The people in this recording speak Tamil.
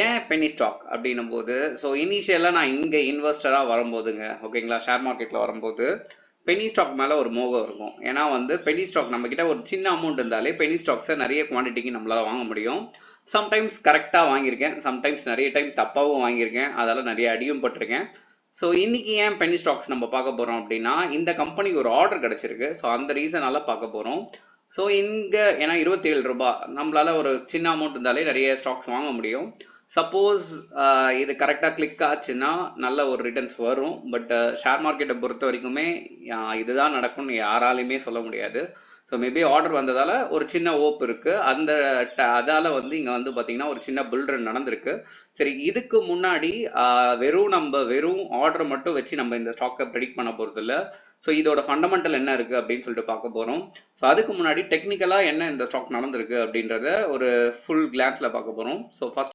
ஏன் பென்னி ஸ்டாக் அப்படின்னும் போது, ஸோ இனிஷியலாக நான் இங்கே இன்வெஸ்டராக வரும்போதுங்க, ஓகேங்களா, ஷேர் மார்க்கெட்டில் வரும்போது பென்னி ஸ்டாக் மேலே ஒரு மோகம் இருக்கும். ஏன்னா வந்து பென்னி ஸ்டாக் நம்மக்கிட்ட ஒரு சின்ன அமௌண்ட் இருந்தாலே பென்னி ஸ்டாக்ஸை நிறைய குவான்டிட்டிக்கு நம்மளால் வாங்க முடியும். சம்டைம்ஸ் கரெக்டாக வாங்கியிருக்கேன், சம்டைம்ஸ் நிறைய டைம் தப்பாகவும் வாங்கியிருக்கேன், அதால் நிறைய அடியும் பட்டிருக்கேன். ஸோ இன்னைக்கு ஏன் பென்னி ஸ்டாக்ஸ் நம்ம பார்க்க போகிறோம் அப்படின்னா, இந்த கம்பெனிக்கு ஒரு ஆர்டர் கிடச்சிருக்கு. ஸோ அந்த ரீசனால பார்க்க போகிறோம். ஸோ இங்கே ஏன்னா 27 ரூபாய் நம்மளால ஒரு சின்ன அமௌண்ட் இருந்தாலே நிறைய ஸ்டாக்ஸ் வாங்க முடியும். சப்போஸ் இது கரெக்டாக கிளிக் ஆச்சுன்னா நல்ல ஒரு ரிட்டர்ன்ஸ் வரும். பட் ஷேர் மார்க்கெட்டை பொறுத்த வரைக்குமே இதுதான் நடக்கும்னு யாராலையுமே சொல்ல முடியாது. ஸோ மேபி ஆர்டர் வந்ததால் ஒரு சின்ன ஓப் இருக்குது. அதால் வந்து இங்கே வந்து பார்த்திங்கன்னா ஒரு சின்ன புல்ரன் நடந்திருக்கு. சரி, இதுக்கு முன்னாடி வெறும் ஆர்டரை மட்டும் வச்சு நம்ம இந்த ஸ்டாக்கை ப்ரெடிக்ட் பண்ண போகிறது இல்லை. ஸோ இதோட ஃபண்டமெண்டல் என்ன இருக்குது அப்படின்னு சொல்லிட்டு பார்க்க போகிறோம். ஸோ அதுக்கு முன்னாடி டெக்னிக்கலாக என்ன இந்த ஸ்டாக் நடந்திருக்கு அப்படின்றத ஒரு ஃபுல் கிளான்ஸில் பார்க்க போகிறோம். So first